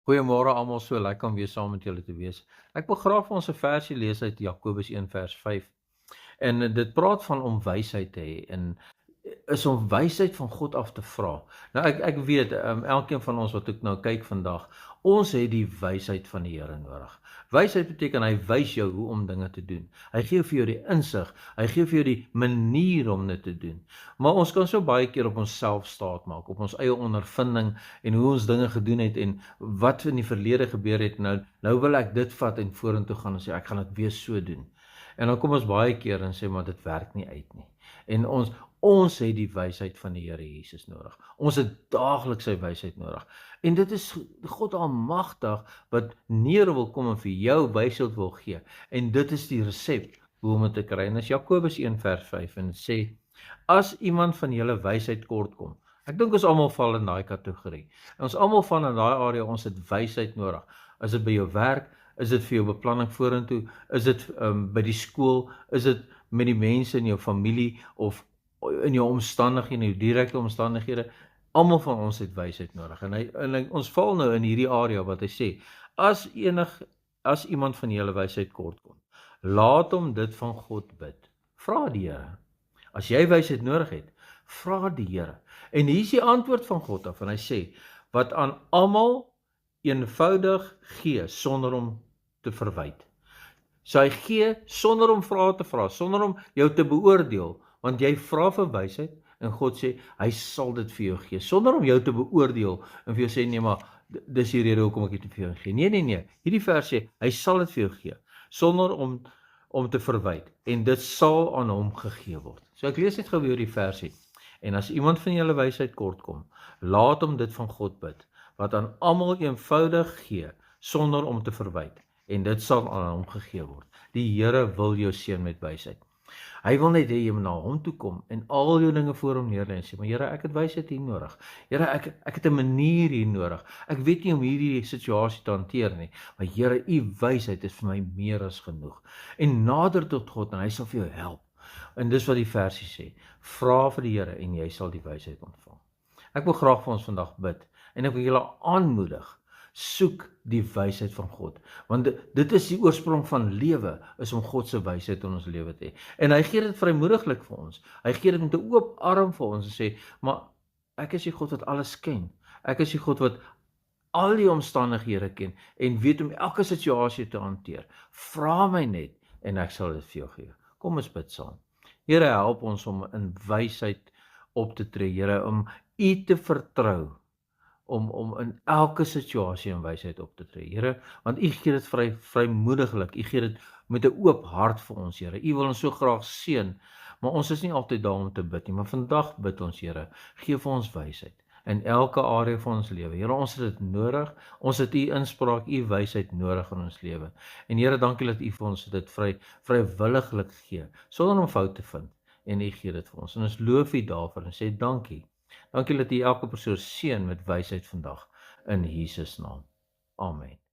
Goeiemôre almal, so lekker om weer saam met julle te wees. Ek wil graag vir ons 'n versie lees uit Jakobus 1 vers 5. En dit praat van om wysheid te hê en is om wysheid van God af te vra. Nou ek weet, elkeen van ons wat ek nou kyk vandag, ons het die wysheid van die Here nodig. Wysheid beteken hy wys jou hoe om dinge te doen. Hy gee vir jou die insig, hy gee vir jou die manier om dit te doen. Maar ons kan so baie keer op onsself staat maak, op ons eie ondervinding en hoe ons dinge gedoen het en wat in die verlede gebeur het. Nou wil ek dit vat en vorentoe gaan en sê ek gaan dit weer so doen. En dan kom ons baie keer en sê maar dit werk nie uit nie. En ons het die wysheid van die Here Jesus nodig. Ons het daagliks sy wysheid nodig. En dit is God almagtig wat neer wil kom en vir jou wysheid wil gee. En dit is die resep hoe om dit te kry. En dis Jakobus 1 vers 5 en dit sê: As iemand van julle wysheid kort kom. Ek dink ons almal val in daai kategorie. Ons almal val in daai area, ons het wysheid nodig. Is dit by jou werk? Is dit vir jou beplanning vorentoe? Is dit by die skool? Is dit met die mense in jou familie of in jou omstandighede, in jou direkte omstandighede? Almal van ons het wysheid nodig. En ons val nou in hierdie area wat hy sê, as iemand van julle wysheid kort kom, laat hom dit van God bid. Vra die Here. As jy wysheid nodig het, vra die Here. En hier is die antwoord van God af en hy sê, wat aan almal eenvoudig gee sonder om te verwyd. So hy gee sonder om vrae te vra, sonder om jou te beoordeel, want jy vra vir wysheid en God sê hy sal dit vir jou gee, sonder om jou te beoordeel en vir jou sê nee maar dis die rede hoekom ek dit vir jou gee. Nee. Hierdie vers sê hy sal dit vir jou gee sonder om te verwyd en dit sal aan hom gegee word. So ek lees net gou weer die versie. En as iemand van julle wysheid kort kom, laat hom dit van God bid, wat aan almal eenvoudig gee sonder om te verwyd. En dit sal aan hom gegee word. Die Here wil jou seën met wysheid. Hy wil net hê jy moet na hom toe kom en al jou dinge voor hom neerlê en sê, maar Here, ek het wysheid hier nodig. Here, ek het 'n manier hier nodig. Ek weet nie om hierdie situasie te hanteer nie, maar Here, u wysheid is vir my meer as genoeg. En nader tot God en hy sal vir jou help. En dis wat die versie sê. Vra vir die Here en jy sal die wysheid ontvang. Ek wil graag vir ons vandag bid en ek wil julle aanmoedig. Soek die wysheid van God, want dit is die oorsprong van lewe, is om God se wysheid in ons lewe te hê. En hy gee dit vrymoediglik vir ons. Hy gee dit met 'n oop arm vir ons en sê, maar ek is die God wat alles ken. Ek is die God wat al die omstandighede ken en weet om elke situasie te hanteer. Vra my net en ek sal dit vir jou gee. Kom ons bid saam. Here, help ons om in wysheid op te tree, Here, om u te vertrou. Om in elke situasie in wysheid op te tree, Here, want u gee dit vrymoediglik, u gee dit met 'n oop hart vir ons, Here. U wil ons so graag seën, maar ons is nie altyd daar om te bid nie, maar vandag bid ons, Here, gee vir ons wysheid in elke area van ons lewe. Here, ons het dit nodig, ons het u inspraak, u wysheid nodig in ons lewe. En Here, dankie dat u vir ons dit vrywilliglik gee, sonder om fout te vind, en u gee dit vir ons. En ons loof u daarvoor en sê dankie. Dankie dat u elke persoon seën met wysheid vandag in Jesus naam. Amen.